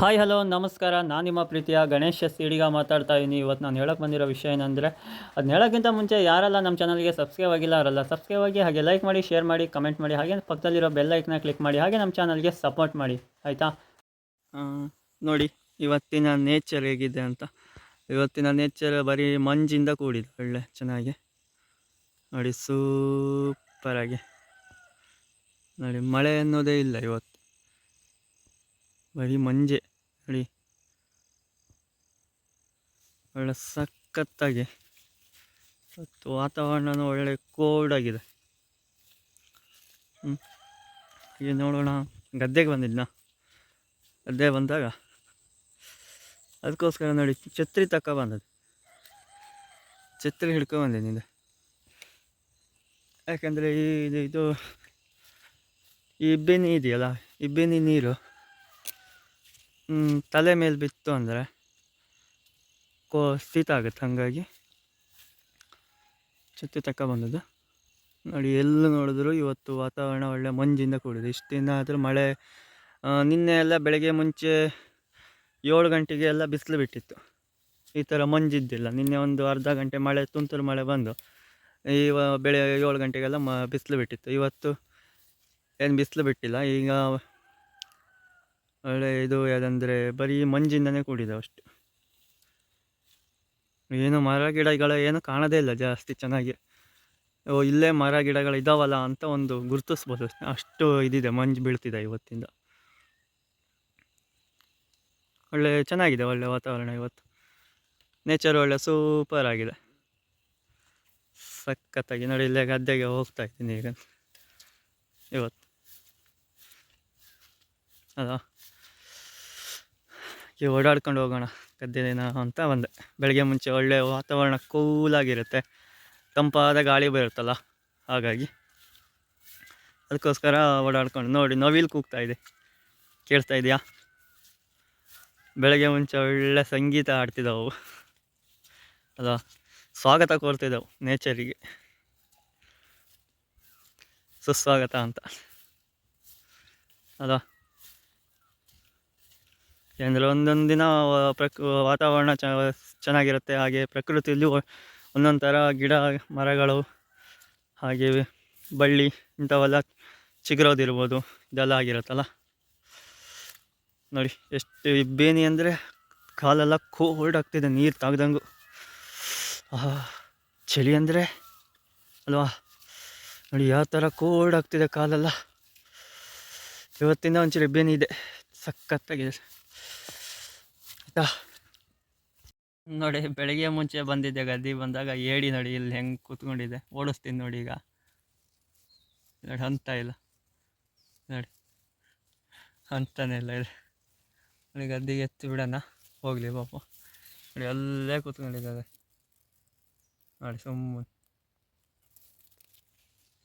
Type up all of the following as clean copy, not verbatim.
Hi hello ನಮಸ್ಕಾರ. ನಾನು ನಿಮ್ಮ ಪ್ರೀತಿಯ ಗಣೇಶ್ ಸಿಡಿಗ ಮಾತಾಡ್ತಾ ಇದ್ದೀನಿ. ಇವತ್ತು ನಾನು ಹೇಳಕ್ಕೆ ಬಂದಿರೋ ವಿಷಯ ಏನಂದರೆ, ಅದನ್ನ ಹೇಳೋಕ್ಕಿಂತ ಮುಂಚೆ ಯಾರೆಲ್ಲ ನಮ್ಮ ಚಾನಲ್ಗೆ ಸಬ್ಸ್ಕ್ರೈಬ್ ಆಗಿಲ್ಲ ಅವರೆಲ್ಲ ಸಬ್ಸ್ಕ್ರೈಬ್ ಆಗಿ, ಹಾಗೆ ಲೈಕ್ ಮಾಡಿ, ಶೇರ್ ಮಾಡಿ, ಕಮೆಂಟ್ ಮಾಡಿ, ಹಾಗೆ ಪಕ್ಕದಲ್ಲಿರೋ ಬೆಲ್ ಐಕನ್ನ ಕ್ಲಿಕ್ ಮಾಡಿ, ಹಾಗೆ ನಮ್ಮ ಚಾನಲ್ಗೆ ಸಪೋರ್ಟ್ ಮಾಡಿ, ಆಯಿತಾ? ನೋಡಿ ಇವತ್ತಿನ ನೇಚರ್ ಹೇಗಿದೆ ಅಂತ. ಇವತ್ತಿನ ನೇಚರ್ ಬರೀ ಮಂಜಿಂದ ಕೂಡಿದೆ, ಒಳ್ಳೆ ಚೆನ್ನಾಗಿ ನೋಡಿ, ಸೂಪರಾಗಿ ನೋಡಿ. ಮಳೆ ಅನ್ನೋದೇ ಇಲ್ಲ ಇವತ್ತು, ಬರೀ ಮಂಜೆ ನೋಡಿ, ಒಳ್ಳೆ ಸಖತ್ತಾಗಿ. ಇವತ್ತು ವಾತಾವರಣನೂ ಒಳ್ಳೆ ಕೋಲ್ಡ್ ಆಗಿದೆ. ಈಗ ನೋಡೋಣ, ಗದ್ದೆಗೆ ಬಂದಿದ್ನ. ಗದ್ದೆ ಬಂದಾಗ ಅದಕ್ಕೋಸ್ಕರ ನೋಡಿ ಛತ್ರಿ ಬಂದದ್ದು, ಛತ್ರಿ ಹಿಡ್ಕೊಬಂದಿದ್ದೆ. ಯಾಕಂದರೆ ಇದು ಈ ಇಬ್ಬನಿ ಇದೆಯಲ್ಲ, ಇಬ್ಬನಿ ನೀರು ತಲೆ ಮೇಲೆ ಬಿತ್ತು ಅಂದರೆ ಶೀತ ಆಗುತ್ತೆ. ಹಾಗಾಗಿ ಛತ್ರಿ ಬಂದದ್ದು ನೋಡಿ. ಎಲ್ಲ ನೋಡಿದ್ರು ಇವತ್ತು ವಾತಾವರಣ ಒಳ್ಳೆ ಮಂಜಿಂದ ಕೂಡಿದೆ. ಇಷ್ಟು ದಿನ ಆದರೂ ಮಳೆ, ನಿನ್ನೆ ಎಲ್ಲ ಬೆಳಗ್ಗೆ ಮುಂಚೆ 7 ಗಂಟೆಗೆ ಎಲ್ಲ ಬಿಸಿಲು ಬಿಟ್ಟಿತ್ತು. ಈ ಥರ ಮಂಜಿದ್ದಿಲ್ಲ. ನಿನ್ನೆ ಒಂದು ಅರ್ಧ ಗಂಟೆ ಮಳೆ, ತುಂತುರು ಮಳೆ ಬಂದು ಬೆಳಗ್ಗೆ 7 ಗಂಟೆಗೆಲ್ಲ ಬಿಸಿಲು ಬಿಟ್ಟಿತ್ತು. ಇವತ್ತು ಏನು ಬಿಸಿಲು ಬಿಟ್ಟಿಲ್ಲ. ಈಗ ಒಳ್ಳೆ ಇದು ಯಾವುದಂದರೆ ಬರೀ ಮಂಜಿಂದನೇ ಕೂಡಿದೆ ಅಷ್ಟು. ಏನು ಮರ ಗಿಡಗಳು ಏನು ಕಾಣೋದೇ ಇಲ್ಲ ಜಾಸ್ತಿ ಚೆನ್ನಾಗಿ. ಇಲ್ಲೇ ಮರ ಗಿಡಗಳು ಇದಾವಲ್ಲ ಅಂತ ಒಂದು ಗುರುತಿಸ್ಬೋದು, ಅಷ್ಟು ಇದಿದೆ, ಮಂಜು ಬೀಳ್ತಿದೆ ಇವತ್ತಿಂದ. ಒಳ್ಳೆ ಚೆನ್ನಾಗಿದೆ, ಒಳ್ಳೆ ವಾತಾವರಣ ಇವತ್ತು. ನೇಚರ್ ಒಳ್ಳೆ ಸೂಪರ್ ಆಗಿದೆ, ಸಖತ್ತಾಗಿ ನೋಡಿ. ಇಲ್ಲೇ ಗದ್ದೆಗೆ ಹೋಗ್ತಾ ಇದ್ದೀನಿ ಈಗ ಇವತ್ತು. ಅಲ್ಲ, ಈಗ ಓಡಾಡ್ಕೊಂಡು ಹೋಗೋಣ ಗದ್ದೆನ ಅಂತ ಬಂದೆ. ಬೆಳಗ್ಗೆ ಮುಂಚೆ ಒಳ್ಳೆ ವಾತಾವರಣ ಕೂಲಾಗಿರುತ್ತೆ, ತಂಪಾದ ಗಾಳಿ ಬರುತ್ತಲ್ಲ, ಹಾಗಾಗಿ ಅದಕ್ಕೋಸ್ಕರ ಓಡಾಡ್ಕೊಂಡು. ನೋಡಿ ನವಿಲು ಕೂಗ್ತಾ ಇದೆ, ಕೇಳ್ತಾ ಇದೆಯಾ? ಬೆಳಗ್ಗೆ ಮುಂಚೆ ಒಳ್ಳೆ ಸಂಗೀತ ಆಡ್ತಿದ್ದವು ಅಲ್ಲ, ಸ್ವಾಗತ ಕೋರ್ತಿದ್ದವು ನೇಚರಿಗೆ, ಸುಸ್ವಾಗತ ಅಂತ ಅಲ್ಲ. ಅಂದರೆ ಒಂದೊಂದು ದಿನ ವಾತಾವರಣ ಚೆನ್ನಾಗಿರುತ್ತೆ. ಹಾಗೆ ಪ್ರಕೃತಿಯಲ್ಲಿ ಒಂದೊಂದು ಥರ ಗಿಡ ಮರಗಳು, ಹಾಗೆ ಬಳ್ಳಿ ಇಂಥವೆಲ್ಲ ಚಿಗುರೋದಿರ್ಬೋದು, ಇದೆಲ್ಲ ಆಗಿರುತ್ತಲ್ಲ ನೋಡಿ. ಎಷ್ಟು ಇಬ್ಬೇನಿ ಅಂದರೆ ಕಾಲೆಲ್ಲ ಕೋಲ್ಡ್ ಆಗ್ತಿದೆ, ನೀರು ತಾಗ್ದಂಗೂ. ಚಳಿ ಅಂದರೆ ಅಲ್ವಾ, ನೋಡಿ ಯಾವ ಥರ ಕೋಲ್ಡ್ ಆಗ್ತಿದೆ ಕಾಲೆಲ್ಲ. ಇವತ್ತಿಂದ ಒಂಚೂರು ಇಬ್ಬೇನಿ ಇದೆ, ಸಖತ್ತಾಗಿದೆ ಆಯಿತಾ. ನೋಡಿ ಬೆಳಗ್ಗೆ ಮುಂಚೆ ಬಂದಿದ್ದೆ, ಗದ್ದೆ ಬಂದಾಗ ಏಡಿ ನೋಡಿ ಇಲ್ಲಿ ಹೆಂಗೆ ಕೂತ್ಕೊಂಡಿದೆ. ಓಡಿಸ್ತೀನಿ ನೋಡಿ, ಈಗ ನೋಡಿ ಅಂತ ಇಲ್ಲ ನೋಡಿ, ಅಂತಾನೆ ಇಲ್ಲ ಇದೆ ನೋಡಿ. ಗದ್ದೆಗೆ ಎತ್ತಿ ಬಿಡೋಣ, ಹೋಗಲಿ ಪಾಪ. ನೋಡಿ ಅಲ್ಲೇ ಕೂತ್ಕೊಂಡಿದ್ದಾರೆ ನೋಡಿ, ಸುಮ್ಮನೆ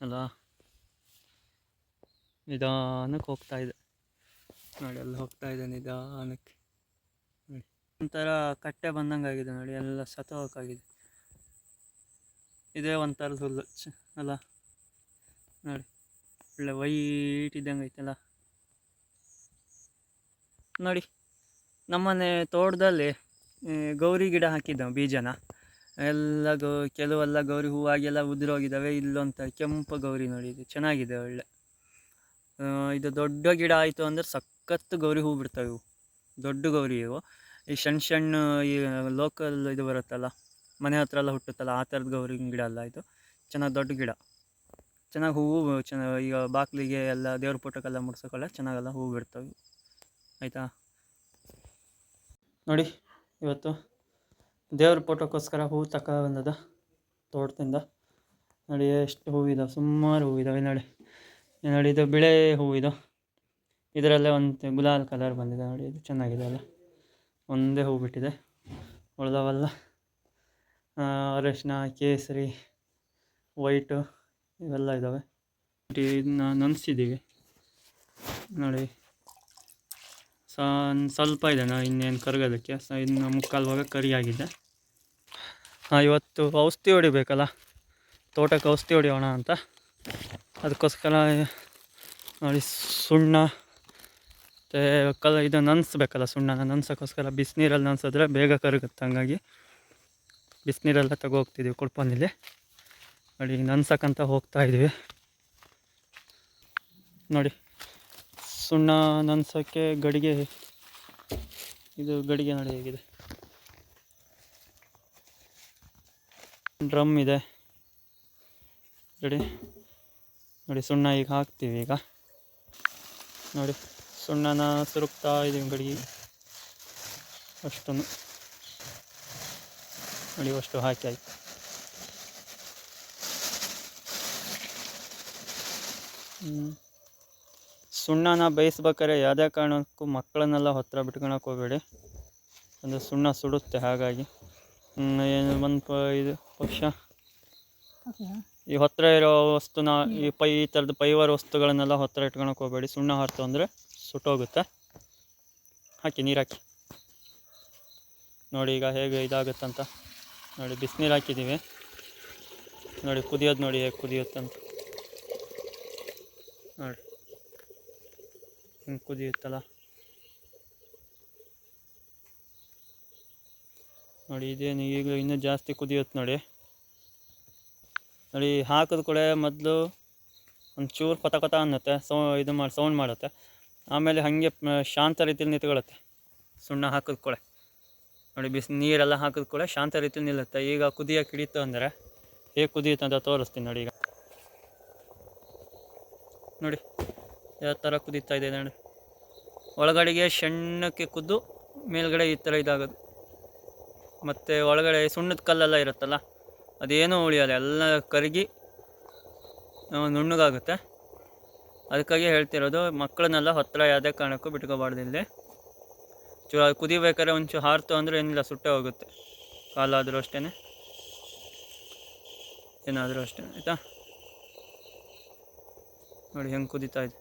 ಅಲ್ಲ. ನಿಧಾನಕ್ಕೆ ಹೋಗ್ತಾ ಇದೆ ನೋಡಿ, ಅಲ್ಲಿ ಹೋಗ್ತಾ ಇದೆ ನಿಧಾನಕ್ಕೆ ನೋಡಿ. ಒಂಥರ ಕಟ್ಟೆ ಬಂದಂಗೆ ಆಗಿದೆ ನೋಡಿ, ಎಲ್ಲ ಸತ್ತೋಗಾಗಿದೆ. ಇದೇ ಒಂಥರ ಹುಲ್ಲು ಅಲ್ಲ ನೋಡಿ, ಒಳ್ಳೆ ವೈಟ್ ಇದ್ದಂಗೆ ಐತಲ್ಲ ನೋಡಿ. ನಮ್ಮನೆ ತೋಟದಲ್ಲಿ ಗೌರಿ ಗಿಡ ಹಾಕಿದ್ದವು, ಬೀಜನ ಎಲ್ಲ ಕೆಲವೆಲ್ಲ ಗೌರಿ ಹೂವಾಗಿ ಎಲ್ಲ ಉದುರೋಗಿದ್ದಾವೆ. ಇಲ್ಲೊಂಥ ಕೆಂಪು ಗೌರಿ ನೋಡಿ, ಇದು ಚೆನ್ನಾಗಿದೆ ಒಳ್ಳೆ. ಇದು ದೊಡ್ಡ ಗಿಡ ಆಯಿತು ಅಂದರೆ ಸಖತ್ತು ಗೌರಿ ಹೂ ಬಿಡ್ತವೆ ಇವು, ದೊಡ್ಡ ಗೌರಿ ಇವು. ಈ ಸಣ್ಣ ಈ ಲೋಕಲ್ ಇದು ಬರುತ್ತಲ್ಲ, ಮನೆ ಹತ್ರ ಎಲ್ಲ ಹುಟ್ಟುತ್ತಲ್ಲ, ಆ ಥರದ ಗೌರಿ ಗಿಡ ಅಲ್ಲ ಇದು. ಚೆನ್ನಾಗಿ ದೊಡ್ಡ ಗಿಡ, ಚೆನ್ನಾಗಿ ಹೂವು ಚೆನ್ನಾಗಿ. ಈಗ ಬಾಗಿಲಿಗೆ ಎಲ್ಲ ದೇವ್ರ ಫೋಟೋಕ್ಕೆಲ್ಲ ಮುಡ್ಸೋಕ್ಕೆಲ್ಲ ಚೆನ್ನಾಗೆಲ್ಲ ಹೂವು ಬಿಡ್ತವೆ, ಆಯಿತಾ. ನೋಡಿ ಇವತ್ತು ದೇವ್ರ ಫೋಟೋಕ್ಕೋಸ್ಕರ ಹೂವು ಬಂದದ ತೋಟದಿಂದ ನೋಡಿ. ಎಷ್ಟು ಹೂವಿದಾವೆ, ಸುಮಾರು ಹೂವಿದಾವೆ ನೋಡಿ. ನೋಡಿ ಇದು ಬಿಳೆ ಹೂವಿದು, ಇದರಲ್ಲೇ ಒಂದು ಗುಲಾಲ್ ಕಲರ್ ಬಂದಿದೆ ನೋಡಿ, ಇದು ಚೆನ್ನಾಗಿದೆ ಅಲ್ಲ. ಒಂದೇ ಹೂ ಬಿಟ್ಟಿದೆ, ಉಳಿದವೆಲ್ಲ ಅರಶಿನ, ಕೇಸರಿ, ವೈಟು ಇವೆಲ್ಲ ಇದ್ದಾವೆ. ಇದನ್ನ ನೆನೆಸಿದ್ದೀವಿ ನೋಡಿ, ಸ್ವಲ್ಪ ಇದೆ ನಾವು ಇನ್ನೇನು ಕರಗೋದಕ್ಕೆ. ಇನ್ನು ಮುಕ್ಕಾಲು ಭಾಗ ಕರಿಯಾಗಿದೆ. ಇವತ್ತು ಔಷಧಿ ಹೊಡಿಬೇಕಲ್ಲ, ತೋಟಕ್ಕೆ ಔಷಧಿ ಹೊಡಿಯೋಣ ಅಂತ. ಅದಕ್ಕೋಸ್ಕರ ನೋಡಿ ಸುಣ್ಣ ಇದು ನೆನೆಸ್ಬೇಕಲ್ಲ, ಸುಣ್ಣನ ನೆನ್ಸೋಕ್ಕೋಸ್ಕರ ಬಿಸಿನೀರಲ್ಲಿ ನೆನೆಸಿದ್ರೆ ಬೇಗ ಕರಗುತ್ತೆ. ಹಂಗಾಗಿ ಬಿಸಿನೀರೆಲ್ಲ ಹೋಗ್ತಿದ್ದೀವಿ ಕುಡ್ಪನಿಲಿ. ನೋಡಿ ನೆನ್ಸಕ್ಕಂತ ಹೋಗ್ತಾಯಿದ್ವಿ. ನೋಡಿ ಸುಣ್ಣ ನೆನ್ಸೋಕ್ಕೆ ಗಡಿಗೆ, ಇದು ಗಡಿಗೆ ನೋಡಿ ಹೇಗಿದೆ. ಡ್ರಮ್ ಇದೆ ರೆಡಿ. ನೋಡಿ ಸುಣ್ಣ ಈಗ ಹಾಕ್ತೀವಿ. ಈಗ ನೋಡಿ ಸುಣ್ಣನ ಸುರುಕ್ತಾ ಇದೀವಿ ಗಡಿಗೆ. ಅಷ್ಟನ್ನು ನೋಡಿ, ಅಷ್ಟು ಹಾಕಿ ಆಯ್ತು. ಸುಣ್ಣನ ಬೇಯಿಸ್ಬೇಕಾದ್ರೆ ಯಾವುದೇ ಕಾರಣಕ್ಕೂ ಮಕ್ಕಳನ್ನೆಲ್ಲ ಹತ್ತಿರ ಬಿಟ್ಕೊಳಕ್ಕೆ ಹೋಗಬೇಡಿ, ಅಂದರೆ ಸುಣ್ಣ ಸುಡುತ್ತೆ. ಹಾಗಾಗಿ ಏನು ಇದು ಪಕ್ಷ ಈ ಹತ್ತಿರ ಇರೋ ವಸ್ತುನ, ಈ ಥರದ ಪೈವರ್ ವಸ್ತುಗಳನ್ನೆಲ್ಲ ಹತ್ತಿರ ಇಟ್ಕೊಳಕ್ಕೆ ಹೋಗಬೇಡಿ. ಸುಣ್ಣ ಹಾರ್ತು ಅಂದರೆ ಸುಟ್ಟೋಗುತ್ತೆ. ಹಾಕಿ, ನೀರು ಹಾಕಿ. ನೋಡಿ ಈಗ ಹೇಗೆ ಇದಾಗುತ್ತಂತ ನೋಡಿ. ಬಿಸಿನೀರು ಹಾಕಿದ್ದೀವಿ ನೋಡಿ, ಕುದಿಯೋದು ನೋಡಿ ಹೇಗೆ ಕುದಿಯುತ್ತಂತ ನೋಡಿ. ಹಿಂಗೆ ಕುದಿಯುತ್ತಲ್ಲ ನೋಡಿ. ಇದೇನು ಈಗ ಇನ್ನೂ ಜಾಸ್ತಿ ಕುದಿಯುತ್ತೆ ನೋಡಿ. ನೋಡಿ ಹಾಕಿದ ಕೂಡ ಮೊದಲು ಒಂಚೂರು ಕೊತ ಕೊತ ಅನ್ನುತ್ತೆ, ಇದು ಮಾಡಿ ಸೌಂಡ್ ಮಾಡುತ್ತೆ. ಆಮೇಲೆ ಹಾಗೆ ಶಾಂತ ರೀತಿಯಲ್ಲಿ ನಿಂತ್ಕೊಳ್ಳುತ್ತೆ. ಸುಣ್ಣ ಹಾಕಿದ ಕೂಡ ನೋಡಿ, ನೀರೆಲ್ಲ ಹಾಕಿದ ಕೂಡ ಶಾಂತ ರೀತಿಯಲ್ಲಿ ನಿಲ್ಲುತ್ತೆ. ಈಗ ಕುದಿಯೋಕೆ ಹಿಡಿತು ಅಂದರೆ ಹೇಗೆ ಕುದಿಯುತ್ತೆ ಅಂತ ತೋರಿಸ್ತೀನಿ ನೋಡಿ. ಈಗ ನೋಡಿ ಯಾವ ಥರ ಕುದೀತಾ ಇದೆ ನೋಡಿ. ಒಳಗಡೆಗೆ ಸಣ್ಣಕ್ಕೆ ಕುದ್ದು ಮೇಲ್ಗಡೆ ಈ ಥರ ಇದಾಗೋದು. ಮತ್ತು ಒಳಗಡೆ ಸುಣ್ಣದ ಕಲ್ಲೆಲ್ಲ ಇರುತ್ತಲ್ಲ, ಅದೇನೂ ಉಳಿಯೋಲ್ಲ, ಎಲ್ಲ ಕರಗಿ ನುಣ್ಣಗಾಗುತ್ತೆ. ಅದಕ್ಕಾಗಿ ಹೇಳ್ತಿರೋದು, ಮಕ್ಕಳನ್ನೆಲ್ಲ ಹತ್ತಿರ ಯಾವುದೇ ಕಾರಣಕ್ಕೂ ಬಿಟ್ಕೋಬಾರ್ದು. ಇಲ್ಲಿ ಚೂರು ಕುದಿಬೇಕಾದ್ರೆ ಒಂಚೂರು ಹಾರ್ತು ಅಂದರೆ ಏನಿಲ್ಲ, ಸುಟ್ಟೆ ಹೋಗುತ್ತೆ. ಕಾಲಾದರೂ ಅಷ್ಟೇ, ಏನಾದರೂ ಅಷ್ಟೇ. ಆಯಿತಾ ನೋಡಿ ಹೆಂಗೆ ಕುದೀತಾ ಇದೆ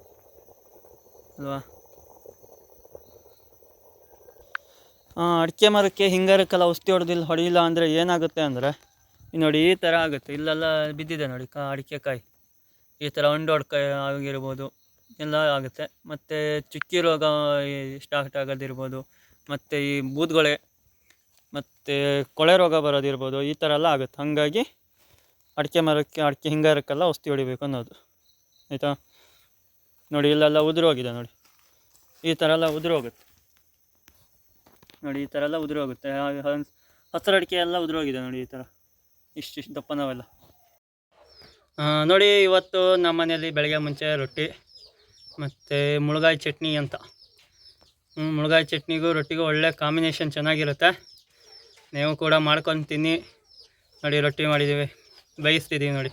ಅಲ್ವಾ. ಅಡಿಕೆ ಮರಕ್ಕೆ ಹಿಂಗಾರಕ್ಕೆಲ್ಲ ಔಷಧಿ ಹೊಡೆಯಿಲ್ಲ ಅಂದರೆ ಏನಾಗುತ್ತೆ ಅಂದರೆ ನೋಡಿ ಈ ಥರ ಆಗುತ್ತೆ. ಇಲ್ಲೆಲ್ಲ ಬಿದ್ದಿದೆ ನೋಡಿ ಅಡಿಕೆ ಕಾಯಿ, ಈ ಥರ ಕಾಯಿ ಆಗಿರ್ಬೋದು, ಎಲ್ಲ ಆಗುತ್ತೆ. ಮತ್ತು ಚುಕ್ಕಿ ರೋಗ ಸ್ಟಾರ್ಟ್ ಆಗೋದಿರ್ಬೋದು, ಮತ್ತು ಈ ಬೂದ್ಗೊಳೆ ಮತ್ತು ಕೊಳೆ ರೋಗ ಬರೋದಿರ್ಬೋದು, ಈ ಥರ ಎಲ್ಲ ಆಗುತ್ತೆ. ಹಾಗಾಗಿ ಅಡಿಕೆ ಮರಕ್ಕೆ, ಅಡಿಕೆ ಹಿಂಗಾರಕ್ಕೆಲ್ಲ ಔಷಧಿ ಹೊಡಿಬೇಕು ಅನ್ನೋದು. ಆಯಿತಾ ನೋಡಿ, ಇಲ್ಲೆಲ್ಲ ಉದುರೋಗಿದೆ ನೋಡಿ, ಈ ಥರ ಎಲ್ಲ ಉದುರೋಗುತ್ತೆ ನೋಡಿ. ಈ ಥರ ಎಲ್ಲ ಉದುರೋಗುತ್ತೆ. ಹಸಿರು ಅಡಿಕೆ ಎಲ್ಲ ಉದುರೋಗಿದೆ ನೋಡಿ, ಈ ಥರ ಇಷ್ಟಿಷ್ಟು ದಪ್ಪನವೆಲ್ಲ. ನೋಡಿ ಇವತ್ತು ನಮ್ಮ ಮನೆಯಲ್ಲಿ ಬೆಳಗ್ಗೆ ಮುಂಚೆ ರೊಟ್ಟಿ ಮತ್ತು ಮುಳುಗಾಯಿ ಚಟ್ನಿ ಅಂತ. ಮುಳುಗಾಯಿ ಚಟ್ನಿಗೂ ರೊಟ್ಟಿಗೂ ಒಳ್ಳೆ ಕಾಂಬಿನೇಷನ್ ಚೆನ್ನಾಗಿರುತ್ತೆ. ನೀವು ಕೂಡ ಮಾಡ್ಕೊಂಡು ತಿನ್ನಿ ನೋಡಿ. ರೊಟ್ಟಿ ಮಾಡಿದ್ದೀವಿ, ಬೇಯಿಸ್ತಿದ್ದೀವಿ ನೋಡಿ.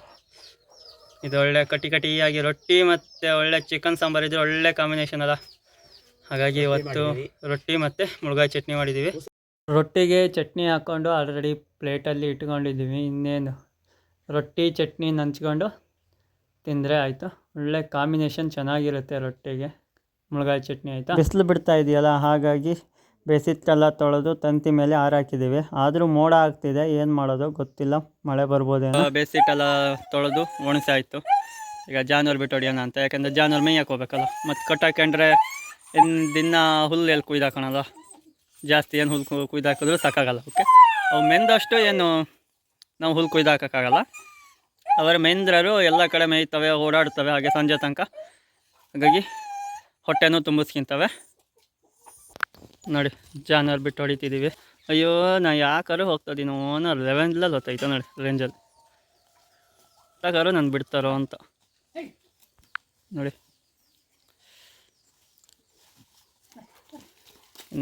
ಇದು ಒಳ್ಳೆ ಕಟ್ಟಿಯಾಗಿ ರೊಟ್ಟಿ ಮತ್ತು ಒಳ್ಳೆ ಚಿಕನ್ ಸಾಂಬಾರು ಇದ್ರೆ ಒಳ್ಳೆ ಕಾಂಬಿನೇಷನ್ ಅಲ್ಲ. ಹಾಗಾಗಿ ಇವತ್ತು ರೊಟ್ಟಿ ಮತ್ತು ಮುಳುಗಾಯಿ ಚಟ್ನಿ ಮಾಡಿದ್ದೀವಿ. ರೊಟ್ಟಿಗೆ ಚಟ್ನಿ ಹಾಕ್ಕೊಂಡು ಆಲ್ರೆಡಿ ಪ್ಲೇಟಲ್ಲಿ ಇಟ್ಕೊಂಡಿದ್ದೀವಿ. ಇನ್ನೇನು ರೊಟ್ಟಿ ಚಟ್ನಿ ನಂಚ್ಕೊಂಡು ತಿಂದರೆ ಆಯಿತು. ಒಳ್ಳೆ ಕಾಂಬಿನೇಷನ್ ಚೆನ್ನಾಗಿರುತ್ತೆ ರೊಟ್ಟಿಗೆ ಮುಳುಗಾಯಿ ಚಟ್ನಿ. ಆಯಿತಾ, ಬಿಸಿಲು ಬಿಡ್ತಾ ಇದೆಯಲ್ಲ, ಹಾಗಾಗಿ ಬೇಸಿಟ್ಟೆಲ್ಲ ತೊಳೆದು ತಂತಿ ಮೇಲೆ ಹಾರಾಕಿದ್ದೀವಿ. ಆದರೂ ಮೋಡ ಆಗ್ತಿದೆ, ಏನು ಮಾಡೋದು ಗೊತ್ತಿಲ್ಲ, ಮಳೆ ಬರ್ಬೋದೇನೋ. ಬೇಸಿಟ್ಟೆಲ್ಲ ತೊಳೆದು ಒಣಸಾಯಿತು. ಈಗ ಜಾನುವಾರು ಬಿಟ್ಟು ಹೊಡಿಯೋಣ ಅಂತ, ಯಾಕಂದರೆ ಜಾನುವಾರು ಮೇಯ್ಯಕ್ಕೆ ಹೋಗ್ಬೇಕಲ್ಲ. ಮತ್ತು ಕಟ್ಟಾಕೊಂಡ್ರೆ ದಿನ ಹುಲ್ಲು ಎಲ್ಲಿ ಕುಯ್ದಾಕೋಣಲ್ಲ, ಜಾಸ್ತಿ ಏನು ಹುಲ್ಲು ಕುಯ್ದಾಕಿದ್ರೂ ಸಾಕಾಗಲ್ಲ. ಓಕೆ, ಅವು ಮೆಂದಷ್ಟು ಏನು ನಾವು ಹುಲ್ಲು ಕುಯ್ದಾಕೋಕ್ಕಾಗಲ್ಲ. ಅವರ ಮೆಂದ್ರರು ಎಲ್ಲ ಕಡೆ ಮೇಯ್ತವೆ, ಓಡಾಡ್ತವೆ ಹಾಗೆ ಸಂಜೆ ತನಕ. ಹಾಗಾಗಿ ಹೊಟ್ಟೆನೂ ತುಂಬಿಸ್ಕಿಂತವೆ ನೋಡಿ. ಜಾನುವಾರು ಬಿಟ್ಟು ಹೊಡಿತಿದ್ದೀವಿ. ಅಯ್ಯೋ, ನಾ ಯಾಕಾರು ಹೋಗ್ತಾಯಿದ್ದೀನೋ ಅನ್ನೋ ಲೆವೆಲ್ಲಲ್ಲಿ ಹೊತ್ತೈತೆ ನೋಡಿ, ರೇಂಜಲ್ಲಿ. ಯಾಕಾರು ನಾನು ಬಿಡ್ತಾರೋ ಅಂತ ನೋಡಿ.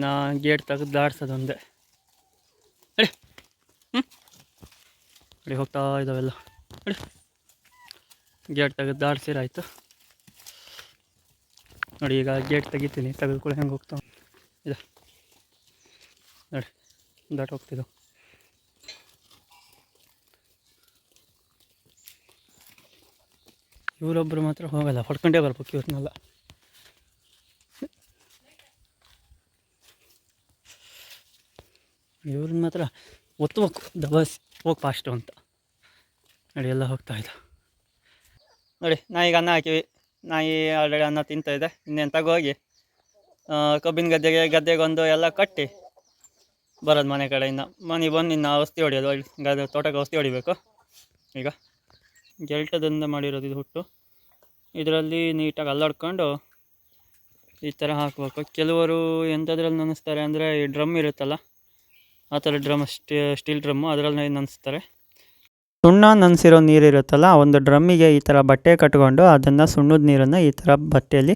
ನಾ ಗೇಟ್ ತೆಗೆದು ದಾಡ್ಸೋದೊಂದೇ ಹೇಳಿ. ನೋಡಿ ಹೋಗ್ತಾ ಇದ್ದಾವೆಲ್ಲ ನೋಡಿ. ಗೇಟ್ ತೆಗೆದು ದಾಡ್ಸಿರಾಯ್ತು ನೋಡಿ. ಈಗ ಗೇಟ್ ತೆಗಿತೀನಿ, ತೆಗೆದುಕೊಳ್ಳಿ ಹೆಂಗೆ ಹೋಗ್ತಾವೆ ಇದೆ ನೋಡಿ, ದಾಟ್ ಹೋಗ್ತಿದ್ದವು. ಇವರೊಬ್ಬರು ಮಾತ್ರ ಹೋಗಲ್ಲ, ಹೊಡ್ಕೊಂಡೇ ಬರ್ಬೇಕು ಇವ್ರನ್ನೆಲ್ಲ. ಇವ್ರನ್ನ ಮಾತ್ರ ಒತ್ತಬೇಕು, ದಬಾಯಿಸಿ ಹೋಗಿ ಫಾಸ್ಟು ಅಂತ ನೋಡಿ. ಎಲ್ಲ ಹೋಗ್ತಾಯಿದ್ದ ನೋಡಿ. ನಾಯಿಗೆ ಅನ್ನ ಹಾಕಿವಿ, ನಾಯಿ ಆಲ್ರೆಡಿ ಅನ್ನ ತಿಂತಾಯಿದೆ. ಇನ್ನೇನು ತಗೋಗಿ ಕಬ್ಬಿನ ಗದ್ದೆಗೊಂದು ಎಲ್ಲ ಕಟ್ಟಿ ಬರೋದು ಮನೆ ಕಡೆಯಿಂದ. ಮನೆ ಬಂದು ಇನ್ನು ಔಷಧಿ ಹೊಡೆಯೋದು, ತೋಟಕ್ಕೆ ಔಷಧಿ ಹೊಡಿಬೇಕು. ಈಗ ಗೆಲ್ಟದಿಂದ ಮಾಡಿರೋದು ಇದು ಹುಟ್ಟು, ಇದರಲ್ಲಿ ನೀಟಾಗಿ ಅಲ್ಲಾಡ್ಕೊಂಡು ಈ ಥರ ಹಾಕಬೇಕು. ಕೆಲವರು ಎಂಥದ್ರಲ್ಲಿ ನೆನೆಸ್ತಾರೆ ಅಂದರೆ ಈ ಡ್ರಮ್ ಇರುತ್ತಲ್ಲ, ಆ ಥರ ಡ್ರಮ್, ಸ್ಟೀಲ್ ಡ್ರಮ್ಮು, ಅದರಲ್ಲಿ ನೆನೆಸ್ತಾರೆ. ಸುಣ್ಣ ನೆನೆಸಿರೋ ನೀರು ಇರುತ್ತಲ್ಲ, ಒಂದು ಡ್ರಮ್ಮಿಗೆ ಈ ಥರ ಬಟ್ಟೆ ಕಟ್ಕೊಂಡು ಅದನ್ನು ಸುಣ್ಣದ ನೀರನ್ನು ಈ ಥರ ಬಟ್ಟೆಯಲ್ಲಿ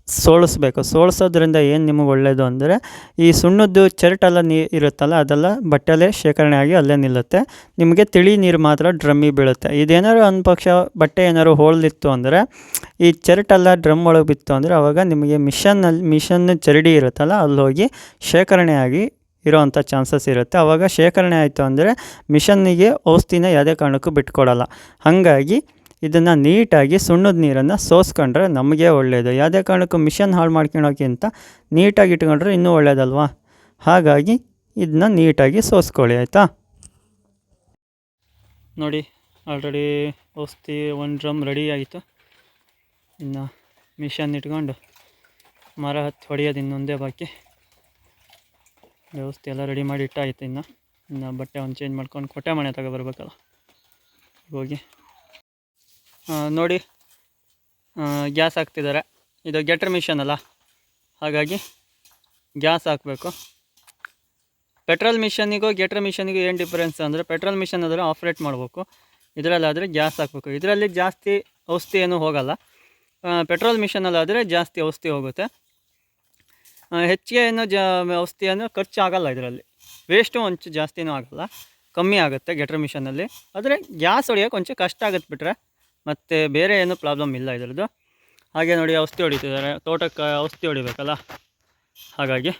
ಸೋಳಿಸ್ಬೇಕು. ಸೋಳಿಸೋದ್ರಿಂದ ಏನು ನಿಮಗೆ ಒಳ್ಳೆಯದು ಅಂದರೆ, ಈ ಸುಣ್ಣದ್ದು ಚರ್ಟೆಲ್ಲ ಇರುತ್ತಲ್ಲ, ಅದೆಲ್ಲ ಬಟ್ಟೆಯಲ್ಲೇ ಶೇಖರಣೆ ಆಗಿ ಅಲ್ಲೇ ನಿಲ್ಲುತ್ತೆ. ನಿಮಗೆ ತಿಳಿ ನೀರು ಮಾತ್ರ ಡ್ರಮ್ಮಿಗೆ ಬೀಳುತ್ತೆ. ಇದೇನಾದ್ರು ಒಂದು ಪಕ್ಷ ಬಟ್ಟೆ ಏನಾದ್ರು ಹೋಳಿತ್ತು ಅಂದರೆ, ಈ ಚರ್ಟೆಲ್ಲ ಡ್ರಮ್ ಒಳಗೆ ಬಿತ್ತು ಅಂದರೆ ಆವಾಗ ನಿಮಗೆ ಮಿಷನ್ ಚರಡಿ ಇರುತ್ತಲ್ಲ, ಅಲ್ಲಿ ಹೋಗಿ ಶೇಖರಣೆ ಆಗಿ ಇರೋವಂಥ ಚಾನ್ಸಸ್ ಇರುತ್ತೆ. ಆವಾಗ ಶೇಖರಣೆ ಆಯಿತು ಅಂದರೆ ಮಿಷನ್ನಿಗೆ ಔಷಧಿನ ಯಾವುದೇ ಕಾರಣಕ್ಕೂ ಬಿಟ್ಕೊಡಲ್ಲ. ಹಾಗಾಗಿ ಇದನ್ನು ನೀಟಾಗಿ ಸುಣ್ಣದ ನೀರನ್ನು ಸೋಸ್ಕೊಂಡ್ರೆ ನಮಗೆ ಒಳ್ಳೆಯದು. ಯಾವುದೇ ಕಾರಣಕ್ಕೂ ಮಿಷನ್ ಹಾಳು ಮಾಡ್ಕೊಳೋಕ್ಕಿಂತ ನೀಟಾಗಿ ಇಟ್ಕೊಂಡ್ರೆ ಇನ್ನೂ ಒಳ್ಳೆಯದಲ್ವಾ. ಹಾಗಾಗಿ ಇದನ್ನ ನೀಟಾಗಿ ಸೋಸ್ಕೊಳ್ಳಿ, ಆಯಿತಾ. ನೋಡಿ, ಆಲ್ರೆಡಿ ಔಷಧಿ ಒಂದು ಡ್ರಮ್ ರೆಡಿ ಆಯಿತು. ಇನ್ನು ಮಿಷನ್ ಇಟ್ಕೊಂಡು ಮರ ಹತ್ತಿ ಹೊಡೆಯೋದು ಇನ್ನೊಂದೇ ಬಾಕಿ. ಔಷಧಿ ಎಲ್ಲ ರೆಡಿ ಮಾಡಿ ಇಟ್ಟಾಯಿತು. ಇನ್ನು ಬಟ್ಟೆ ಒಂದು ಚೇಂಜ್ ಮಾಡ್ಕೊಂಡು ಕೊಟ್ಟೆ ಮನೆ ತಗೊಬರ್ಬೇಕಲ್ಲ ಹೋಗಿ. ನೋಡಿ, ಗ್ಯಾಸ್ ಹಾಕ್ತಿದ್ದಾರೆ. ಇದು ಗೆಟ್ರ್ ಮಿಷನ್ ಅಲ್ಲ, ಹಾಗಾಗಿ ಗ್ಯಾಸ್ ಹಾಕಬೇಕು. ಪೆಟ್ರೋಲ್ ಮಿಷನ್ನಿಗೂ ಗೆಟ್ರ್ ಮಿಷನ್ನಿಗೂ ಏನು ಡಿಫ್ರೆನ್ಸ್ ಅಂದರೆ, ಪೆಟ್ರೋಲ್ ಮಿಷನ್ ಆದರೆ ಆಪ್ರೇಟ್ ಮಾಡಬೇಕು, ಇದರಲ್ಲಾದರೆ ಗ್ಯಾಸ್ ಹಾಕಬೇಕು. ಇದರಲ್ಲಿ ಜಾಸ್ತಿ ಔಷಧಿ ಏನೂ ಹೋಗಲ್ಲ. ಪೆಟ್ರೋಲ್ ಮಿಷನಲ್ಲಾದರೆ ಜಾಸ್ತಿ ಔಷಧಿ ಹೋಗುತ್ತೆ. ಹೆಚ್ಚಿಗೆ ಏನು ಔಷಧಿಯನ್ನು ಖರ್ಚಾಗಲ್ಲ. ಇದರಲ್ಲಿ ವೇಸ್ಟು ಒಂಚು ಜಾಸ್ತಿನೂ ಆಗೋಲ್ಲ, ಕಮ್ಮಿ ಆಗುತ್ತೆ ಗೆಟ್ರ್ ಮಿಷನಲ್ಲಿ. ಆದರೆ ಗ್ಯಾಸ್ ಹೊಡಿಯೋಕೆ ಒಂಚೂರು ಕಷ್ಟ ಆಗುತ್ತೆ ಬಿಟ್ಟರೆ ಮತ್ತು ಬೇರೆ ಏನೂ ಪ್ರಾಬ್ಲಮ್ ಇಲ್ಲ ಇದರದ್ದು. ಹಾಗೆ ನೋಡಿ, ಔಷಧಿ ಹೊಡಿತಿದ್ದಾರೆ. ತೋಟಕ್ಕೆ ಔಷಧಿ ಹೊಡಿಬೇಕಲ್ಲ, ಹಾಗಾಗಿ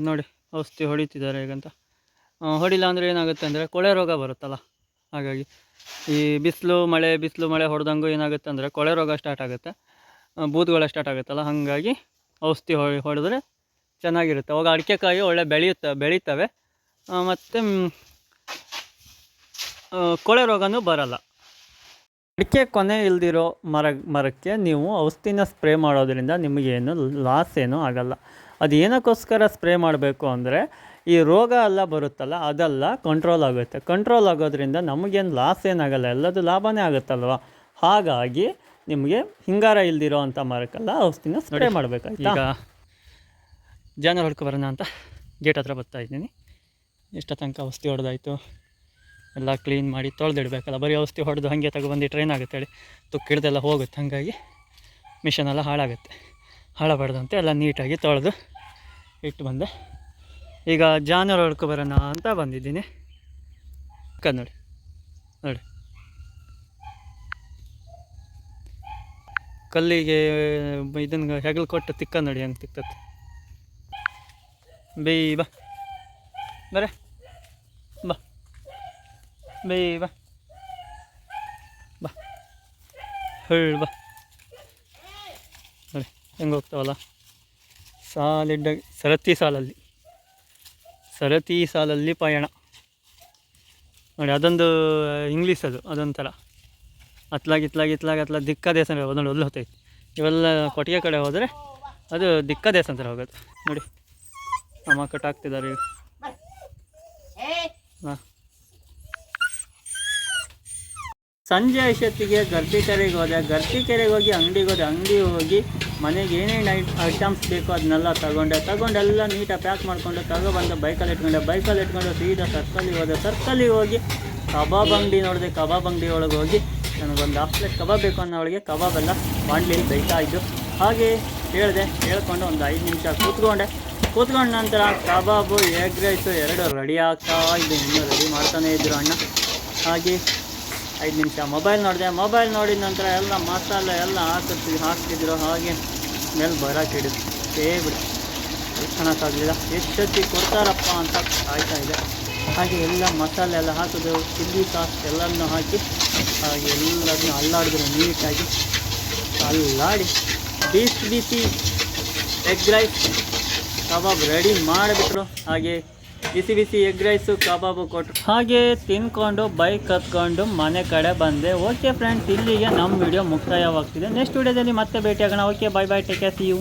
ನೋಡಿ ಔಷಧಿ ಹೊಡಿತಿದ್ದಾರೆ. ಈಗಂತ ಹೊಡಿಲ್ಲ ಅಂದರೆ ಏನಾಗುತ್ತೆ ಅಂದರೆ ಕೊಳೆ ರೋಗ ಬರುತ್ತಲ್ಲ, ಹಾಗಾಗಿ ಈ ಬಿಸಿಲು ಮಳೆ ಹೊಡೆದಂಗೂ ಏನಾಗುತ್ತೆ ಅಂದರೆ ಕೊಳೆ ರೋಗ ಸ್ಟಾರ್ಟ್ ಆಗುತ್ತೆ, ಬೂದುಗಳು ಸ್ಟಾರ್ಟ್ ಆಗುತ್ತಲ್ಲ. ಹಾಗಾಗಿ ಔಷಧಿ ಹೊಡೆದ್ರೆ ಚೆನ್ನಾಗಿರುತ್ತೆ. ಅವಾಗ ಅಡಿಕೆಕಾಯಿ ಒಳ್ಳೆ ಬೆಳೀತವೆ ಮತ್ತು ಕೊಳೆ ರೋಗನೂ ಬರಲ್ಲ. ಅಡಿಕೆ ಕೊನೆ ಇಲ್ದಿರೋ ಮರಕ್ಕೆ ನೀವು ಔಷಧಿನ ಸ್ಪ್ರೇ ಮಾಡೋದ್ರಿಂದ ನಿಮಗೇನು ಲಾಸ್ ಏನೂ ಆಗಲ್ಲ. ಅದು ಏನಕ್ಕೋಸ್ಕರ ಸ್ಪ್ರೇ ಮಾಡಬೇಕು ಅಂದರೆ, ಈ ರೋಗ ಎಲ್ಲ ಬರುತ್ತಲ್ಲ ಅದೆಲ್ಲ ಕಂಟ್ರೋಲ್ ಆಗುತ್ತೆ. ಕಂಟ್ರೋಲ್ ಆಗೋದ್ರಿಂದ ನಮಗೇನು ಲಾಸ್ ಏನಾಗಲ್ಲ, ಎಲ್ಲದು ಲಾಭನೇ ಆಗುತ್ತಲ್ವ. ಹಾಗಾಗಿ ನಿಮಗೆ ಹಿಂಗಾರ ಇಲ್ದಿರೋ ಅಂಥ ಮರಕ್ಕೆಲ್ಲ ಔಷಧಿನ ಸ್ಪ್ರೇ ಮಾಡಬೇಕಾಯ್ತು. ಈಗ ಜಾನುವಾರು ಹೊಡ್ಕೊಬರೋಣ ಅಂತ ಗೇಟ್ ಹತ್ರ ಬರ್ತಾಯಿದ್ದೀನಿ. ಇಷ್ಟ ತನಕ ಔಷಧಿ ಹೊಡೆದಾಯಿತು, ಎಲ್ಲ ಕ್ಲೀನ್ ಮಾಡಿ ತೊಳೆದಿಡ್ಬೇಕಲ್ಲ. ಬರೀ ಔಷಧಿ ಹೊಡೆದು ಹಾಗೆ ತಗೊಬಂದು ಆಗುತ್ತೆ ಹೇಳಿ ತುಕ್ಕಿಡ್ದೆಲ್ಲ ಹೋಗುತ್ತೆ. ಹಾಗಾಗಿ ಮಿಷನೆಲ್ಲ ಹಾಳಾಗುತ್ತೆ. ಹಾಳಬಾರ್ದಂತೆ ಎಲ್ಲ ನೀಟಾಗಿ ತೊಳೆದು ಇಟ್ಟು ಬಂದೆ. ಈಗ ಜಾನುವಾರು ಹೊಡ್ಕೊಬರೋಣ ಅಂತ ಬಂದಿದ್ದೀನಿ. ನೋಡಿ ನೋಡಿ, ಕಲ್ಲಿಗೆ ಇದನ್ನು ಹೆಗಲು ಕೊಟ್ಟು ತಿಕ್ಕ ನೋಡಿ ಹೆಂಗೆ ತಿಕ್ಕತ್ತೆ. ಬೇಯ್ ಬಾ ಬರೇ ಬಾ, ಬೇಯ್ ಬಾ ಬಾ, ಹೇಳು ಬಾ. ನೋಡಿ ಹೆಂಗೆ ಹೋಗ್ತಾವಲ್ಲ ಸಾಲಿಡ್ಡ ಸರತಿ ಸಾಲಲ್ಲಿ ಪಯಣ. ನೋಡಿ ಅದೊಂದು ಇಂಗ್ಲೀಷ್, ಅದೊಂಥರ ಅತ್ಲಾಗ ದಿಕ್ಕ ದೇಶ ಒಂದೊಂದು ಒಲ್ಲು ಹೊತ್ತೈತಿ. ಇವೆಲ್ಲ ಕೊಟ್ಟಿಗೆ ಕಡೆ ಹೋದರೆ ಅದು ದಿಕ್ಕ ದೇಶ ಅಂತ ಹೋಗೋದು. ನೋಡಿ ಅಮ್ಮ ಕಟ್ಟಾಕ್ತಿದ್ದಾರೆ ಈಗ. ಹಾಂ, ಸಂಜೆ ಅಷ್ಟೊತ್ತಿಗೆ ಗರ್ತಿಕೆರೆಗೆ ಹೋಗಿ ಅಂಗಡಿಗೆ ಹೋಗಿ ಮನೆಗೆ ಏನೇನು ಐಟಮ್ಸ್ ಬೇಕೋ ಅದನ್ನೆಲ್ಲ ತಗೊಂಡೆಲ್ಲ ನೀಟಾಗಿ ಪ್ಯಾಕ್ ಮಾಡಿಕೊಂಡು ತಗೊಬಂದು ಬೈಕಲ್ಲಿ ಇಟ್ಕೊಂಡು ಸೀದಾ ಸರ್ಕಲ್ಲಿಗೆ ಹೋಗಿ ಕಬಾಬ್ ಅಂಗಡಿ ನೋಡಿದೆ. ಕಬಾಬ್ ಅಂಗಡಿ ಒಳಗೆ ಹೋಗಿ ನನಗೊಂದು 1 ಪ್ಲೇಟ್ ಕಬಾಬ್ ಬೇಕು ಅನ್ನೋ ಒಳಗೆ ಕಬಾಬೆಲ್ಲ ಬಾಣಲಿಯಲ್ಲಿ ಬೇಯ್ತಾ ಇದ್ದು. ಹಾಗೆ ಹೇಳ್ಕೊಂಡು ಒಂದು 5 ನಿಮಿಷ ಕೂತ್ಕೊಂಡ ನಂತರ ಕಬಾಬು, ಎಗ್ ರೈಸು 2 ರೆಡಿ ಆಗ್ತಾ ಇದ್ದು. ಇನ್ನೂ ರೆಡಿ ಮಾಡ್ತಾನೇ ಇದ್ದರು ಅಣ್ಣ. ಹಾಗೆ 5 ನಿಮಿಷ ಮೊಬೈಲ್ ನೋಡಿದ ನಂತರ ಎಲ್ಲ ಮಸಾಲೆ ಎಲ್ಲ ಹಾಕ್ತಿದ್ರು. ಹಾಗೆ ಮೇಲೆ ಬರೋಕೆ ಬಿಡು ಕಾಣೋಕ್ಕಾಗಲಿಲ್ಲ. ಎಷ್ಟೊತ್ತಿಗೆ ಕೊಡ್ತಾರಪ್ಪ ಅಂತ ಕಾಯ್ತಾ ಇದೆ. ಹಾಗೆ ಎಲ್ಲ ಮಸಾಲೆ ಎಲ್ಲ ಹಾಕಿದ್ರು, ಚಿಲ್ಲಿ ಸಾಸ್ ಎಲ್ಲನೂ ಹಾಕಿ ಹಾಗೆ ಎಲ್ಲದನ್ನೂ ಅಲ್ಲಾಡಿದ್ರು ನೀಟಾಗಿ. ಅಲ್ಲಾಡಿ ಬಿಸಿ ಎಗ್ ರೈಸ್ ಕಬಾಬ್ ರೆಡಿ ಮಾಡಿಬಿಟ್ರು. ಹಾಗೆ ಬಿಸಿ ಎಗ್ ರೈಸು ಕಬಾಬು ಕೊಟ್ಟರು. ಹಾಗೆ ತಿನ್ಕೊಂಡು ಬೈಕ್ ಹತ್ಕೊಂಡು ಮನೆ ಕಡೆ ಬಂದೆ. ಓಕೆ ಫ್ರೆಂಡ್ಸ್, ಇಲ್ಲಿಗೆ ನಮ್ಮ ವಿಡಿಯೋ ಮುಕ್ತಾಯವಾಗ್ತಿದೆ. ನೆಕ್ಸ್ಟ್ ವಿಡಿಯೋದಲ್ಲಿ ಮತ್ತೆ ಭೇಟಿಯಾಗೋಣ. Okay, bye, take care, see you.